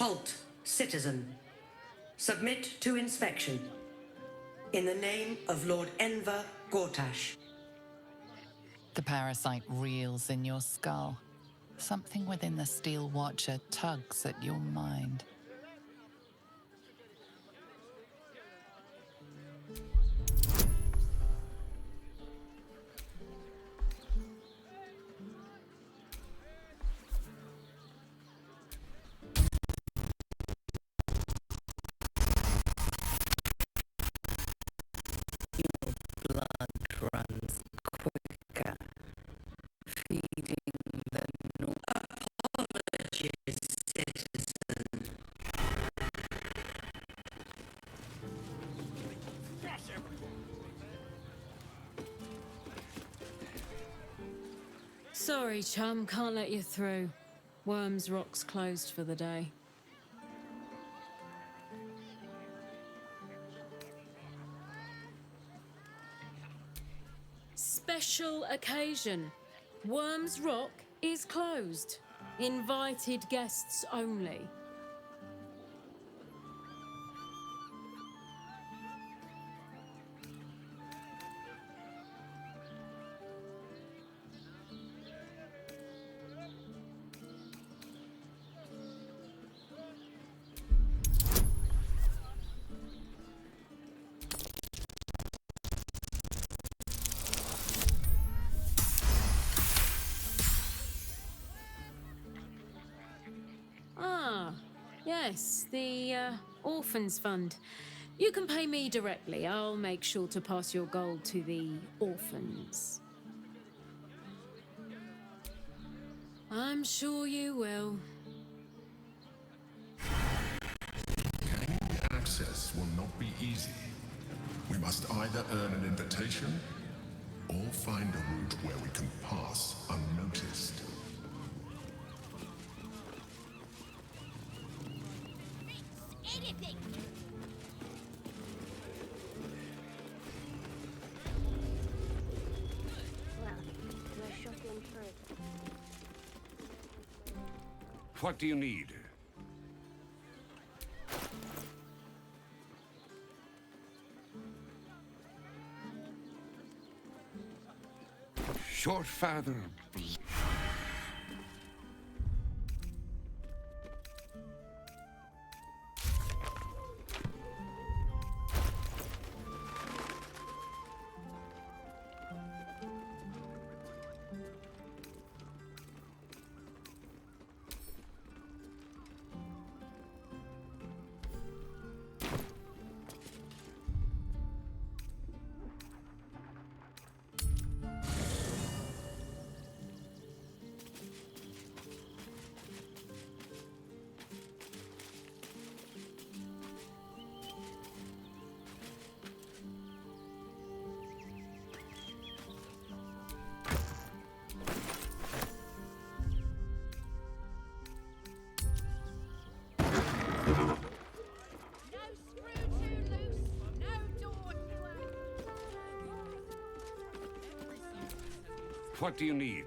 Halt, citizen. Submit to inspection. In the name of Lord Enver Gortash. The parasite reels in your skull. Something within the Steel Watcher tugs at your mind. Blood runs quicker, feeding the north. Apologies, citizen. Sorry, chum, can't let you through. Worms Rock's closed for the day. Special occasion. Worms Rock is closed. Invited guests only. Yes, the Orphans Fund. You can pay me directly. I'll make sure to pass your gold to the orphans. I'm sure you will. Gaining access will not be easy. We must either earn an invitation or find a route where we can pass unnoticed. What do you need? Short father. What do you need?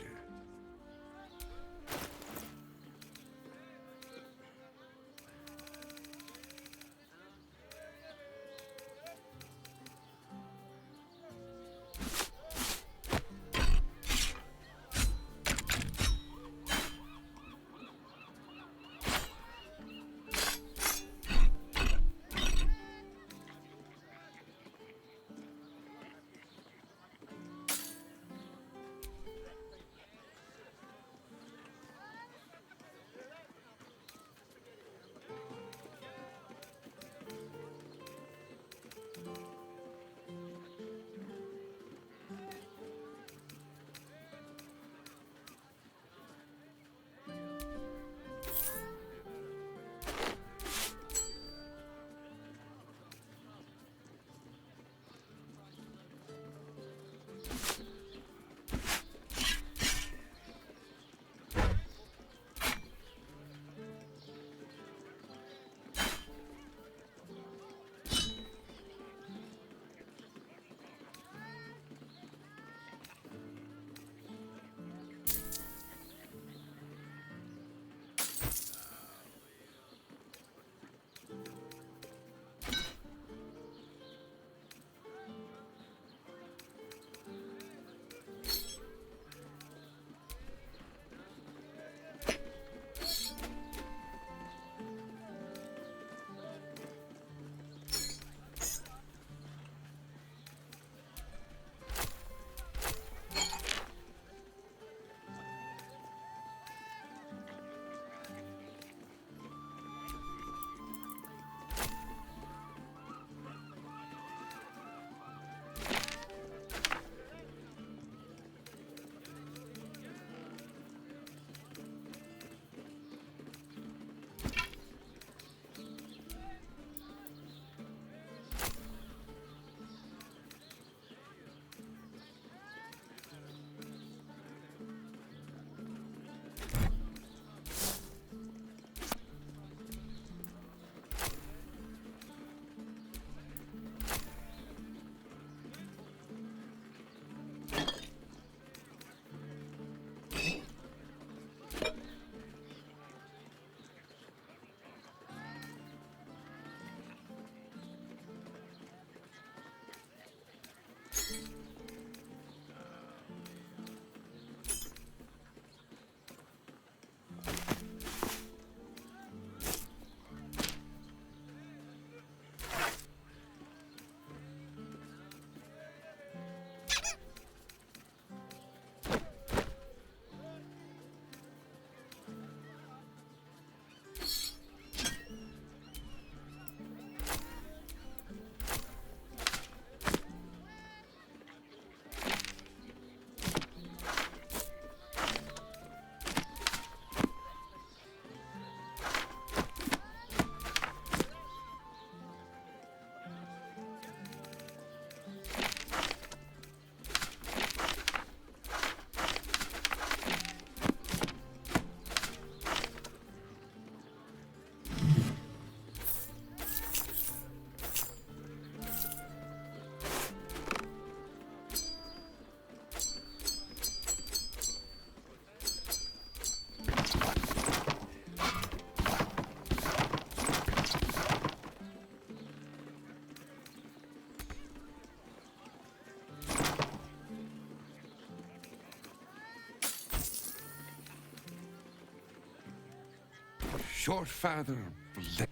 Your father... It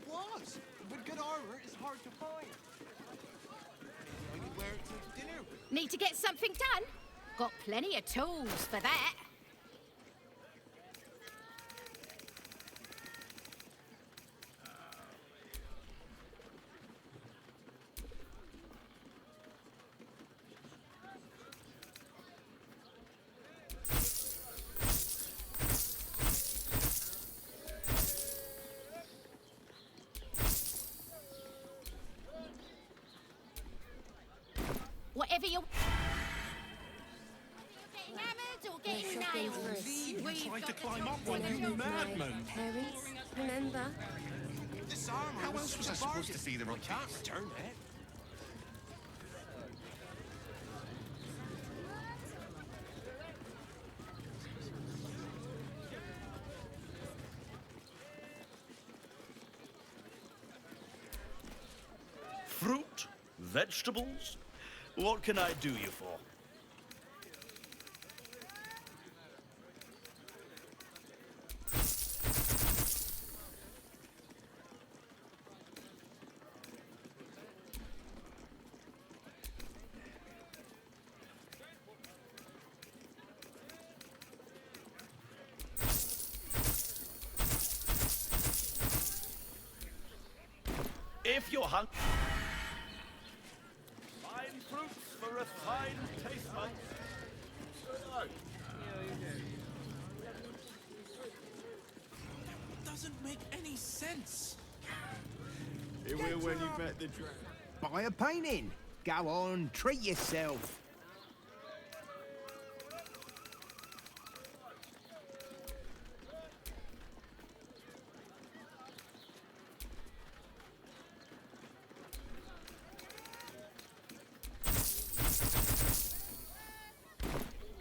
was! With good armor, it's hard to find. I could wear it to dinner. Need to get something done? Got plenty of tools for that. Whatever you... Getting hammered or getting nailed? We've Trying to got the climb up tools. like you madman. Parents, remember? This armor How else was I supposed to see the I can't return it. Fruit? Vegetables? What can I do you for? If you're hungry... Fine fruits for a fine taste bud. Doesn't make any sense. It will when you've met the dragon. Buy a painting. Go on, treat yourself.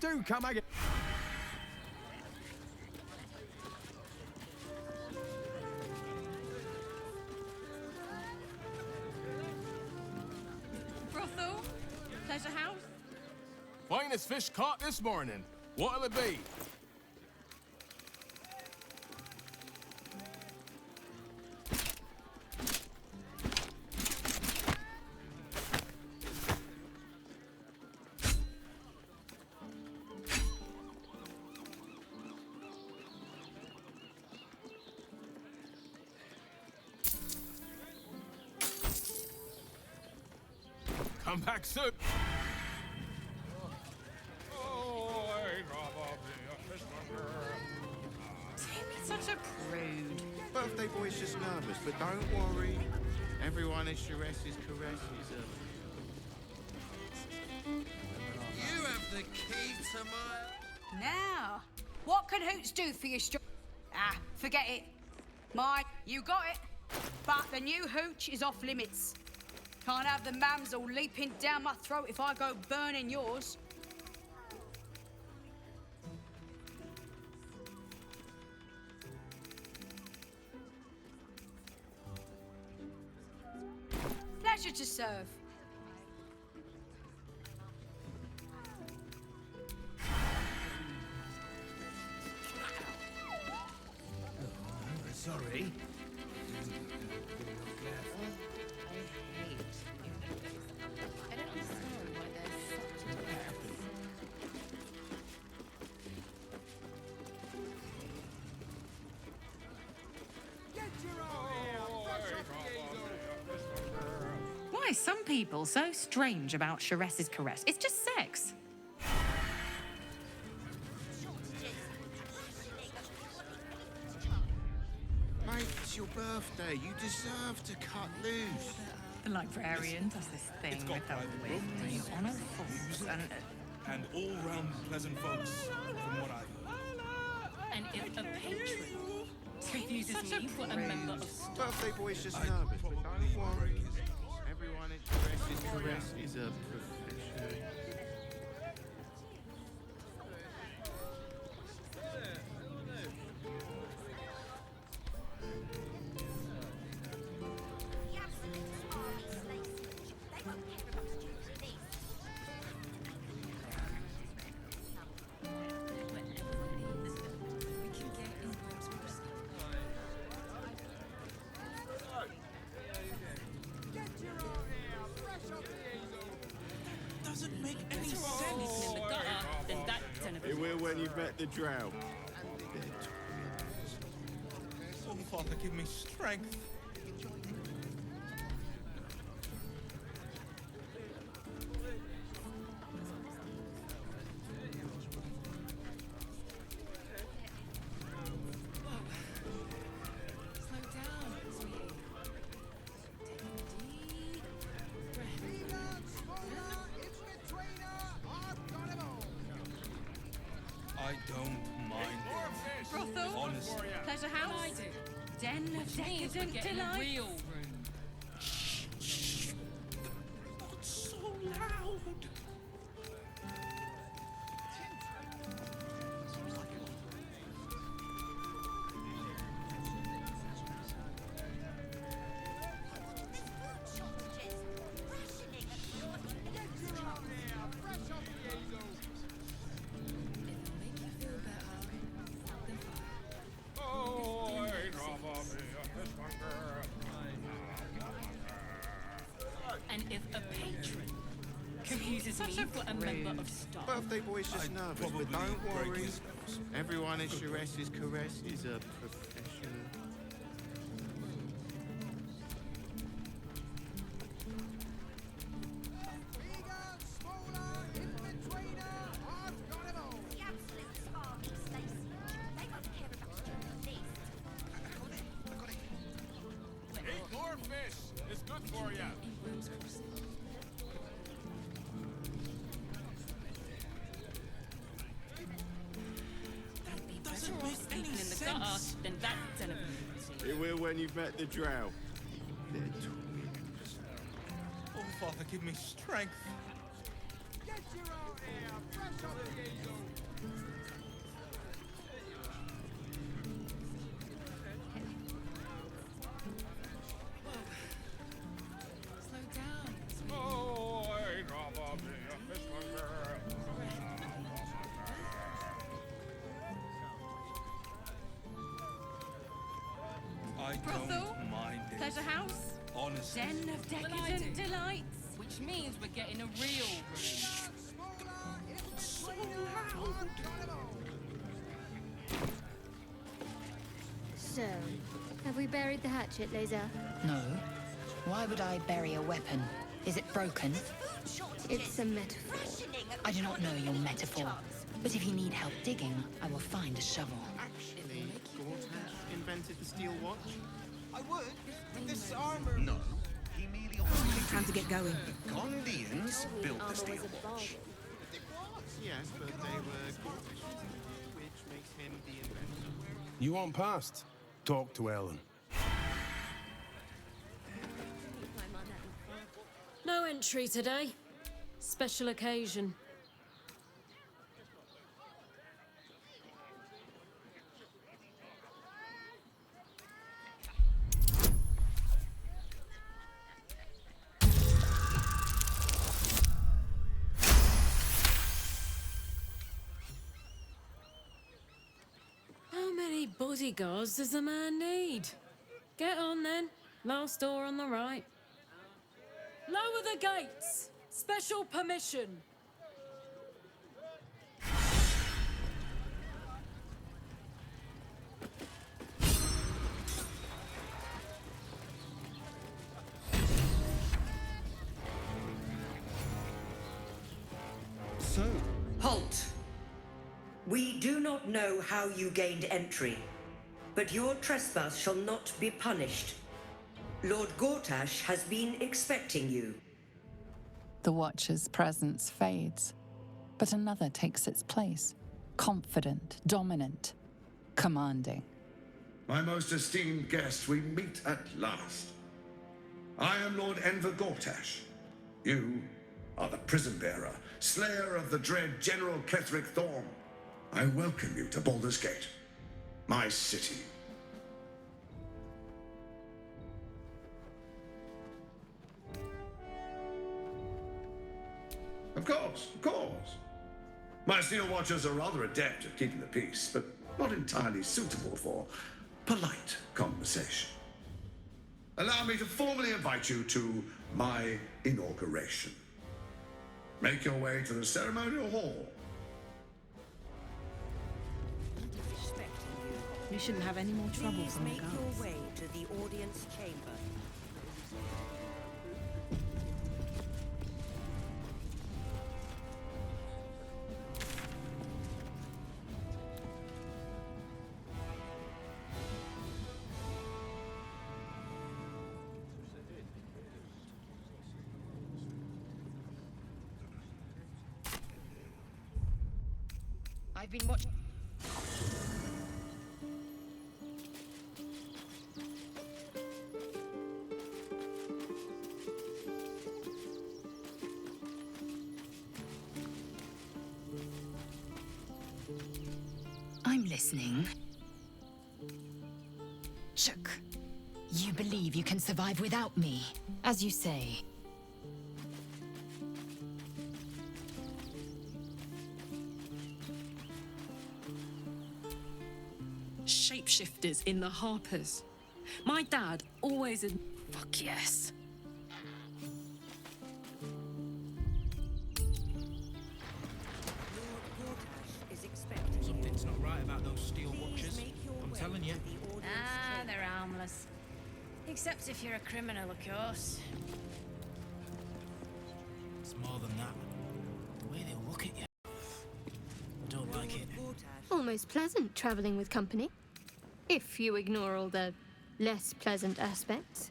Do come again. Brothel? Pleasure house? Finest fish caught this morning. What'll it be? Come back soon. Such a prude. Birthday boy's just nervous, but don't worry. Everyone is Sharess's caresses. You have the key to my... Now, what can Hoots do for you? Forget it. You got it. But the new hooch is off limits. Can't have the mamsel leaping down my throat if I go burning yours. Pleasure to serve. Sorry. I don't understand why there's such a difference. Why are some people so strange about Sharess's caress? It's just sex. Mate, it's your birthday. You deserve to cut loose. The librarian does this thing with her wit. You honour fools And all-round pleasant folks, from what I've heard. And if a patron confuses me for a member of Birthday boy's just nervous, but don't worry. Everyone is Sharess's caresses a profession. doesn't make any sense. In the gutter, then that It will when you've met the drow. Oh, Father, give me strength. I don't mind it. Brothel? Honestly. Pleasure house? Den of decadent delight? Real room. Not so loud. And if a patron confuses me for a member of staff, Birthday boy's just nervous, but don't worry. Everyone at Sharess's caress is a professional. Eat more fish. It's good for you. doesn't make any in the gutter, then that's an immunity. It will when you've met the drow. They're twins. Oh, Father, give me strength. Get you out here! Fresh off the easel! slow down. Oh, I'd rather be a fishmonger. I Brothel? don't mind it. Pleasure house? Honestly. Den of decadent delights? Which means we're getting a real room. So loud. So, have we buried the hatchet, Laser? No. Why would I bury a weapon? Is it broken? It's a metaphor. I do not know your metaphor. But if you need help digging, I will find a shovel. Actually, Gortash invented the steel watch. I would, but this armor... No, he merely... Time to get going. The Gondians built the steel watch. Yes, but they were Gortash's, which makes him the inventor. You want past? Talk to Ellen. No entry today. Special occasion. How many bodyguards does a man need? Get on then. Last door on the right. Lower the gates! Special permission! So? Halt! We do not know how you gained entry, but your trespass shall not be punished. Lord Gortash has been expecting you. The Watcher's presence fades, but another takes its place. Confident, dominant, commanding. My most esteemed guest, we meet at last. I am Lord Enver Gortash. You are the prison bearer, slayer of the dread General Ketheric Thorn. I welcome you to Baldur's Gate, my city. Of course. My Steel Watchers are rather adept at keeping the peace, but not entirely suitable for polite conversation. Allow me to formally invite you to my inauguration. Make your way to the ceremonial hall. We shouldn't have any more trouble Please from the make guards. your way to the audience chamber. I've been watching. I'm listening. Chuck, you believe you can survive without me, as you say. Shapeshifters in the Harpers. My dad always... Fuck yes. Something's not right about those steel watchers. I'm telling you. Ah, they're harmless. Except if you're a criminal, of course. It's more than that. The way they look at you. I don't like it. Almost pleasant traveling with company. If you ignore all the less pleasant aspects.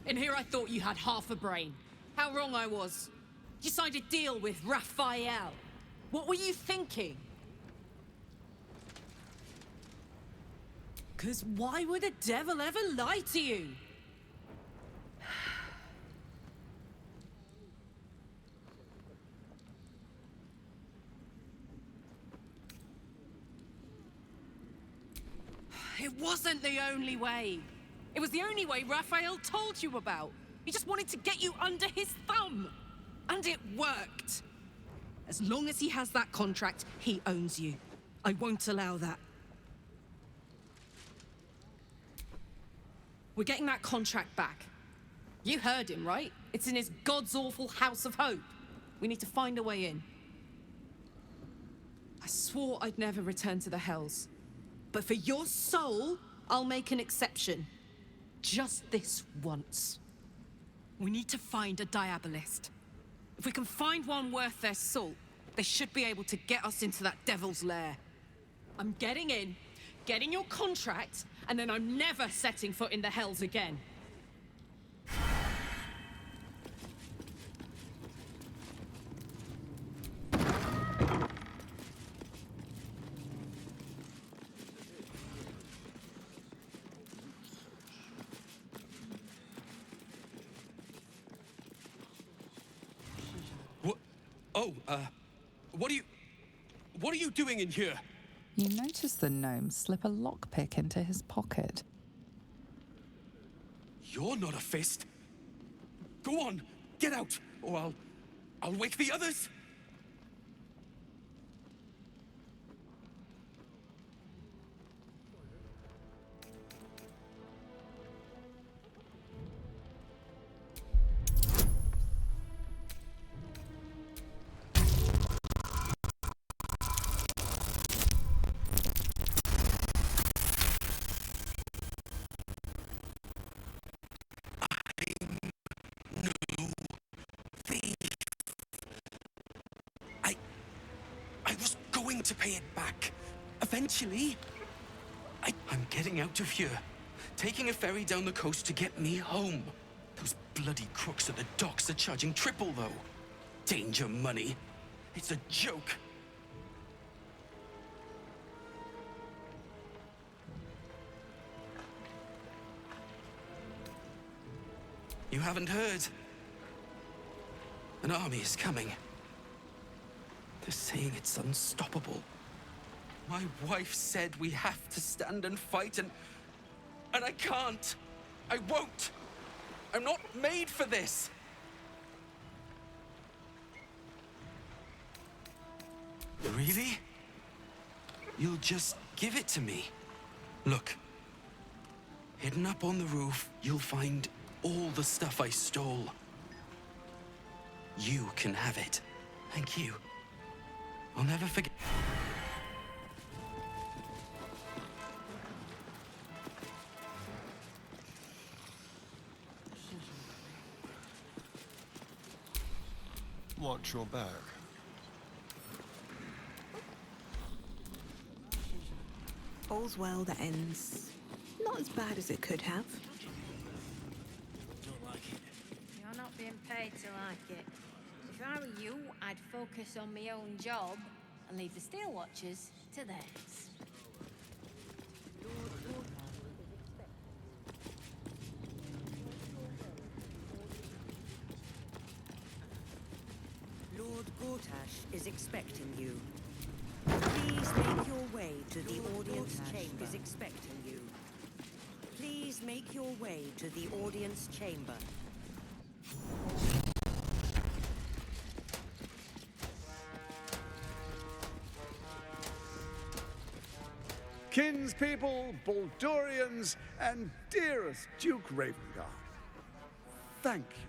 In here I thought you had half a brain. How wrong I was. You signed a deal with Raphael. What were you thinking? 'Cause why would a devil ever lie to you? It wasn't the only way. It was the only way Raphael told you about. He just wanted to get you under his thumb. And it worked. As long as he has that contract, he owns you. I won't allow that. We're getting that contract back. You heard him, right? It's in his God's awful house of hope. We need to find a way in. I swore I'd never return to the Hells. But for your soul, I'll make an exception. Just this once. We need to find a Diabolist. If we can find one worth their salt, they should be able to get us into that devil's lair. I'm getting in, getting your contract, and then I'm never setting foot in the Hells again. What are you doing in here? You notice the gnome slip a lockpick into his pocket. You're not a fist. Go on, get out, or I'll wake the others. To pay it back. Eventually. I'm getting out of here. Taking a ferry down the coast to get me home. Those bloody crooks at the docks are charging triple, though. Danger money. It's a joke. You haven't heard? An army is coming. They're saying it's unstoppable. My wife said we have to stand and fight, and I can't. I won't. I'm not made for this. Really? You'll just give it to me? Look, hidden up on the roof, you'll find all the stuff I stole. You can have it. Thank you. I'll never forget. Watch your back. All's well that ends not as bad as it could have. Don't like it. You're not being paid to like it. If I were you, I'd focus on my own job and leave the Steel Watchers to theirs. Lord Gortash is expecting you. Please make your way to the audience chamber. Is expecting you. Please make your way to the audience chamber. Kinspeople, Baldurians, and dearest Duke Ravengard, thank you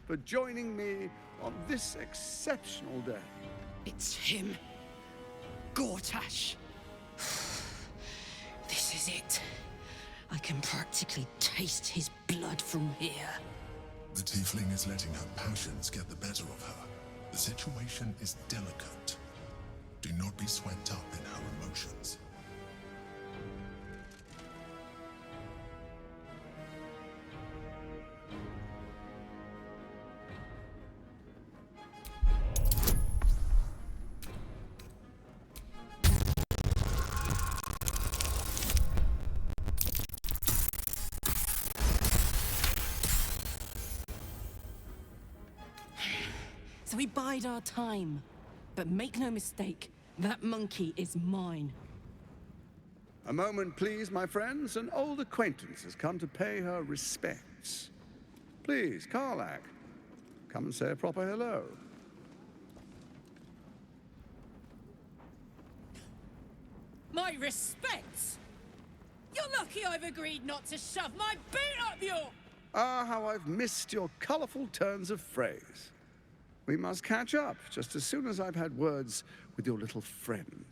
for joining me on this exceptional day. It's him. Gortash. This is it. I can practically taste his blood from here. The tiefling is letting her passions get the better of her. The situation is delicate. Do not be swept up in her emotions. So we bide our time. But make no mistake, that monkey is mine. A moment, please, my friends. An old acquaintance has come to pay her respects. Please, Karlach, come and say a proper hello. My respects? You're lucky I've agreed not to shove my boot up your... Ah, how I've missed your colourful turns of phrase. We must catch up just as soon as I've had words with your little friend.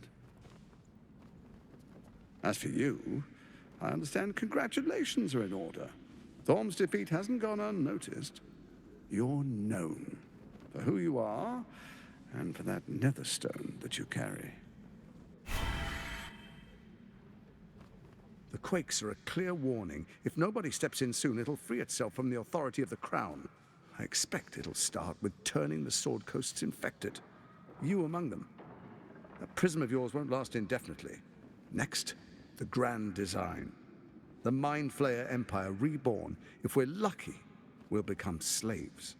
As for you, I understand congratulations are in order. Thorm's defeat hasn't gone unnoticed. You're known for who you are and for that netherstone that you carry. The quakes are a clear warning. If nobody steps in soon, it'll free itself from the authority of the crown. I expect it'll start with turning the Sword Coasts infected. You among them. That prism of yours won't last indefinitely. Next, the grand design. The Mind Flayer Empire reborn. If we're lucky, we'll become slaves.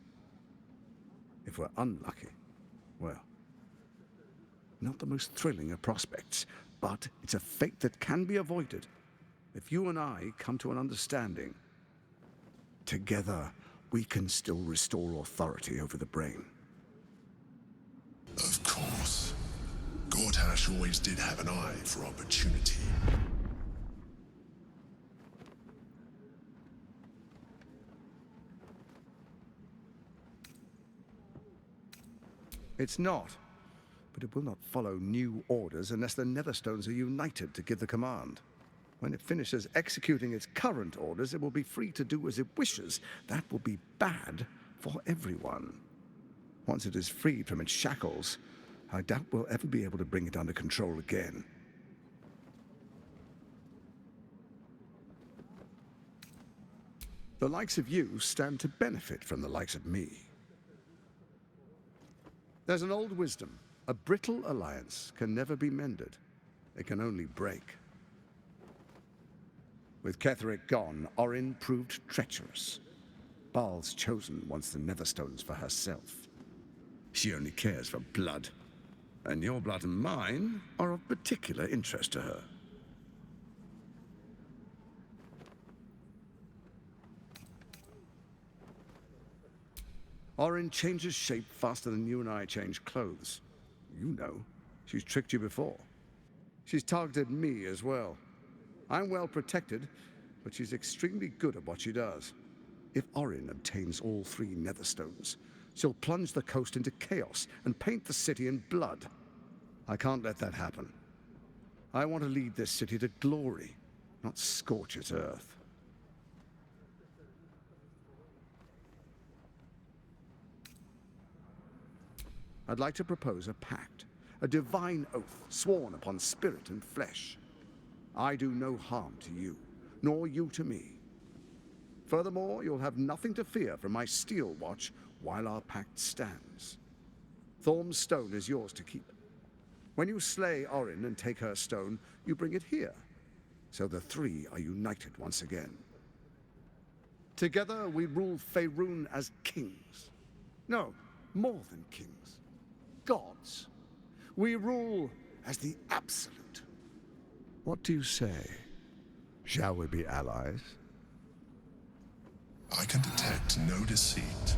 If we're unlucky, well, not the most thrilling of prospects, but it's a fate that can be avoided if you and I come to an understanding. Together, we can still restore authority over the brain. Of course. Gortash always did have an eye for opportunity. It's not, but it will not follow new orders unless the Netherstones are united to give the command. When it finishes executing its current orders, it will be free to do as it wishes. That will be bad for everyone. Once it is freed from its shackles, I doubt we'll ever be able to bring it under control again. The likes of you stand to benefit from the likes of me. There's an old wisdom. A brittle alliance can never be mended. It can only break. With Ketheric gone, Orin proved treacherous. Baal's chosen wants the Netherstones for herself. She only cares for blood. And your blood and mine are of particular interest to her. Orin changes shape faster than you and I change clothes. You know, she's tricked you before. She's targeted me as well. I'm well protected, but she's extremely good at what she does. If Orin obtains all 3 netherstones, she'll plunge the coast into chaos and paint the city in blood. I can't let that happen. I want to lead this city to glory, not scorch its earth. I'd like to propose a pact, a divine oath sworn upon spirit and flesh. I do no harm to you, nor you to me. Furthermore, you'll have nothing to fear from my steel watch while our pact stands. Thorm's stone is yours to keep. When you slay Orin and take her stone, you bring it here, so the 3 are united once again. Together we rule Faerun as kings. No, more than kings. Gods. We rule as the Absolute. What do you say? Shall we be allies? I can detect no deceit.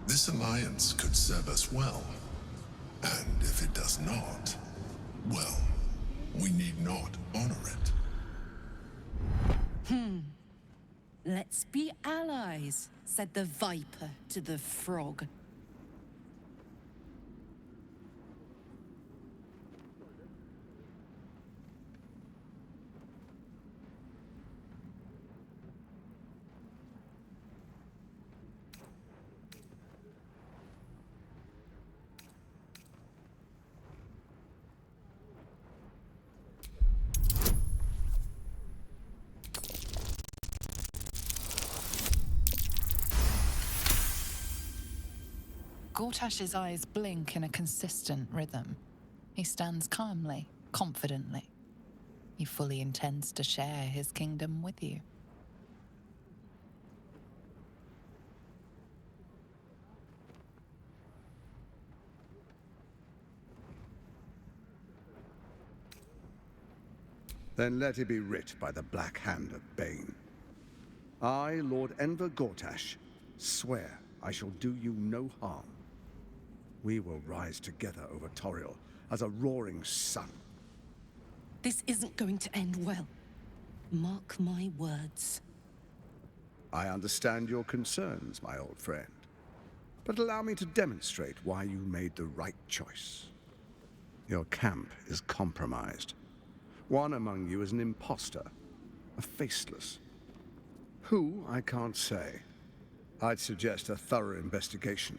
This alliance could serve us well. And if it does not, well, we need not honor it. Let's be allies, said the viper to the frog. Gortash's eyes blink in a consistent rhythm. He stands calmly, confidently. He fully intends to share his kingdom with you. Then let it be writ by the black hand of Bane. I, Lord Enver Gortash, swear I shall do you no harm. We will rise together over Toriel as a roaring sun. This isn't going to end well. Mark my words. I understand your concerns, my old friend. But allow me to demonstrate why you made the right choice. Your camp is compromised. One among you is an imposter, a faceless. Who, I can't say. I'd suggest a thorough investigation.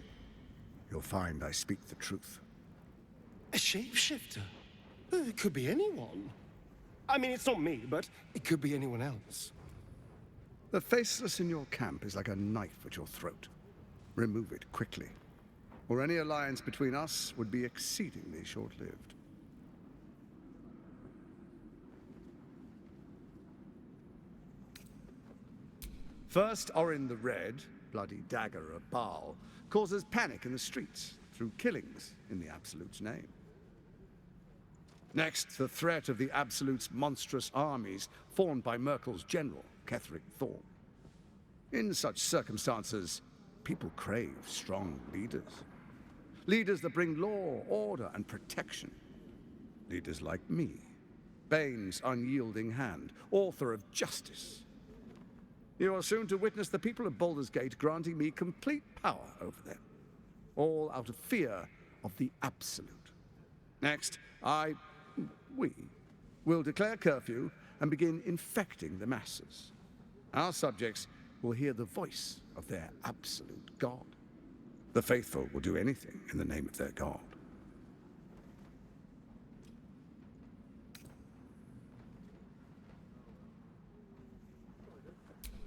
You'll find I speak the truth. A shapeshifter? It could be anyone. I mean, it's not me, but it could be anyone else. The faceless in your camp is like a knife at your throat. Remove it quickly, or any alliance between us would be exceedingly short-lived. First, Orin the Red, bloody dagger of Baal, causes panic in the streets through killings in the Absolute's name. Next, the threat of the Absolute's monstrous armies formed by Merkel's general, Ketheric Thorm. In such circumstances, people crave strong leaders. Leaders that bring law, order, and protection. Leaders like me, Bane's unyielding hand, author of justice. You are soon to witness the people of Baldur's Gate granting me complete power over them, all out of fear of the Absolute. Next, we will declare curfew and begin infecting the masses. Our subjects will hear the voice of their absolute God. The faithful will do anything in the name of their God.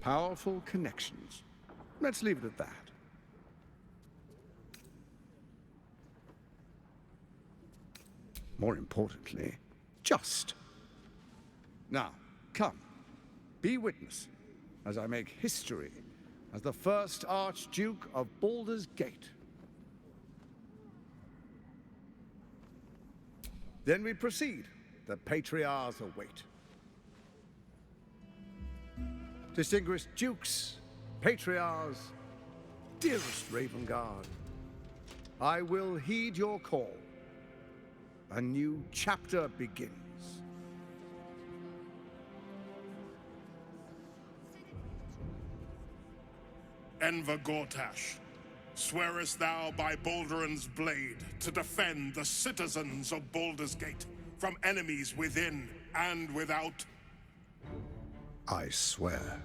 Powerful connections. Let's leave it at that. More importantly, just. Now, come, be witness as I make history as the first Archduke of Baldur's Gate. Then we proceed. The patriarchs await. Distinguished dukes, patriarchs, dearest Ravengard, I will heed your call. A new chapter begins. Enver Gortash, swearest thou by Baldur's blade to defend the citizens of Baldur's Gate from enemies within and without? I swear.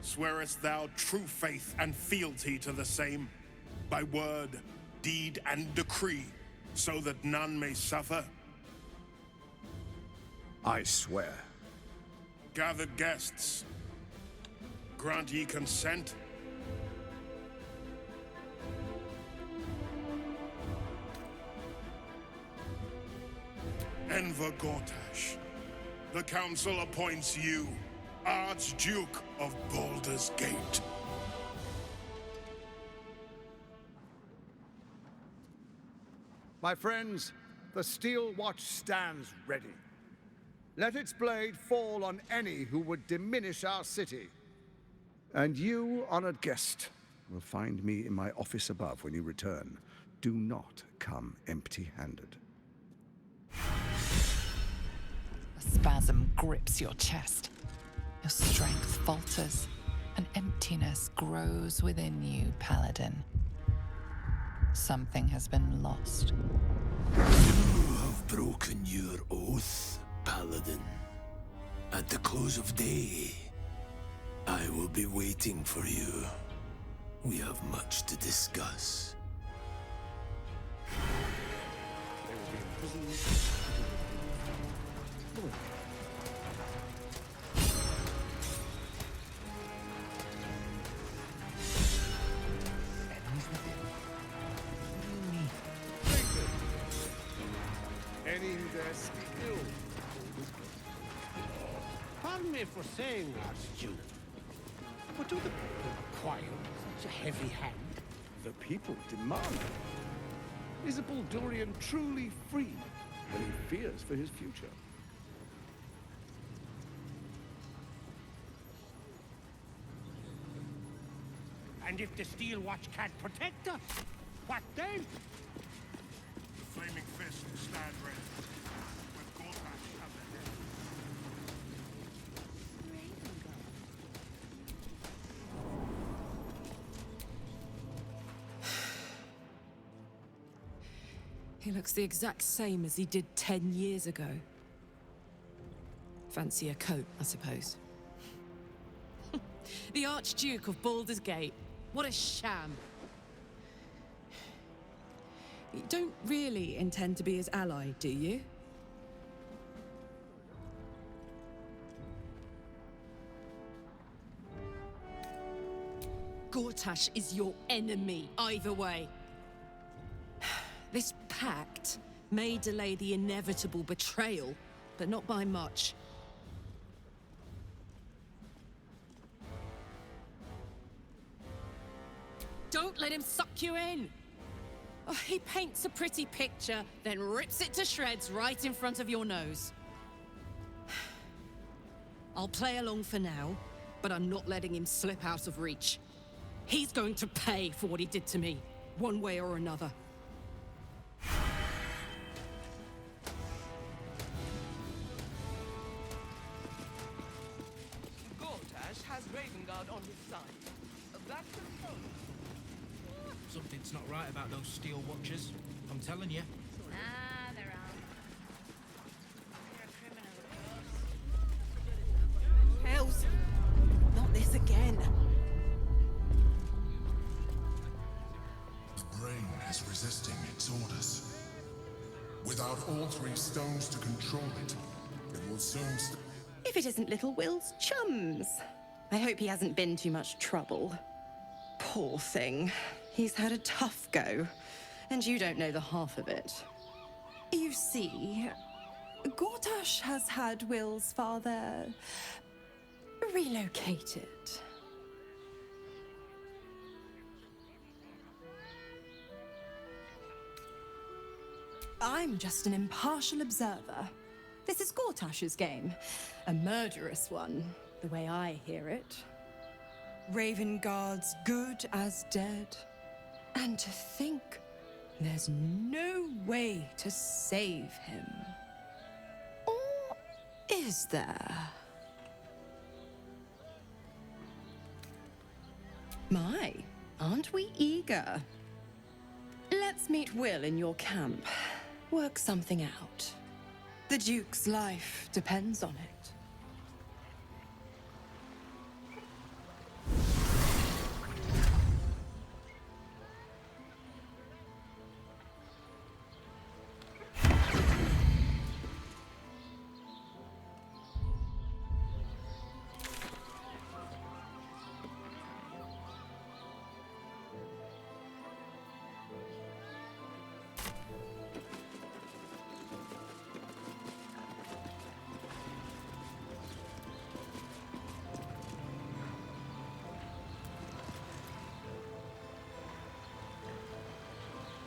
Swearest thou true faith and fealty to the same, by word, deed, and decree, so that none may suffer? I swear. Gathered guests, grant ye consent? Enver Gortash, the Council appoints you Archduke of Baldur's Gate. My friends, the Steel Watch stands ready. Let its blade fall on any who would diminish our city. And you, honored guest, will find me in my office above when you return. Do not come empty-handed. A spasm grips your chest. Your strength falters. An emptiness grows within you, Paladin. Something has been lost. You have broken your oath, Paladin. At the close of day, I will be waiting for you. We have much to discuss. Pardon me for saying, Archduke, but do the people require such a heavy hand? The people demand it. Is a Baldurian truly free when he fears for his future? And if the Steel Watch can't protect us, what then? The flaming fist stand ready. With Gortash at the head. He looks the exact same as he did 10 years ago. Fancy a coat, I suppose. The Archduke of Baldur's Gate. What a sham. You don't really intend to be his ally, do you? Gortash is your enemy, either way. This pact may delay the inevitable betrayal, but not by much. Don't let him suck you in! Oh, he paints a pretty picture, then rips it to shreds right in front of your nose. I'll play along for now, but I'm not letting him slip out of reach. He's going to pay for what he did to me, one way or another. Gortash has Ravengard on his side. That's confirmed. Something's not right about those Steel Watchers. I'm telling you. Ah, they're on. They're a criminal, of course. Hells! Not this again. The brain is resisting its orders. Without all three stones to control it, it will soon If it isn't little Will's chums. I hope he hasn't been too much trouble. Poor thing. He's had a tough go, and you don't know the half of it. You see, Gortash has had Will's father relocated. I'm just an impartial observer. This is Gortash's game. A murderous one, the way I hear it. Ravengard's good as dead. And to think there's no way to save him. Is there? My, aren't we eager? Let's meet Will in your camp. Work something out. The Duke's life depends on it.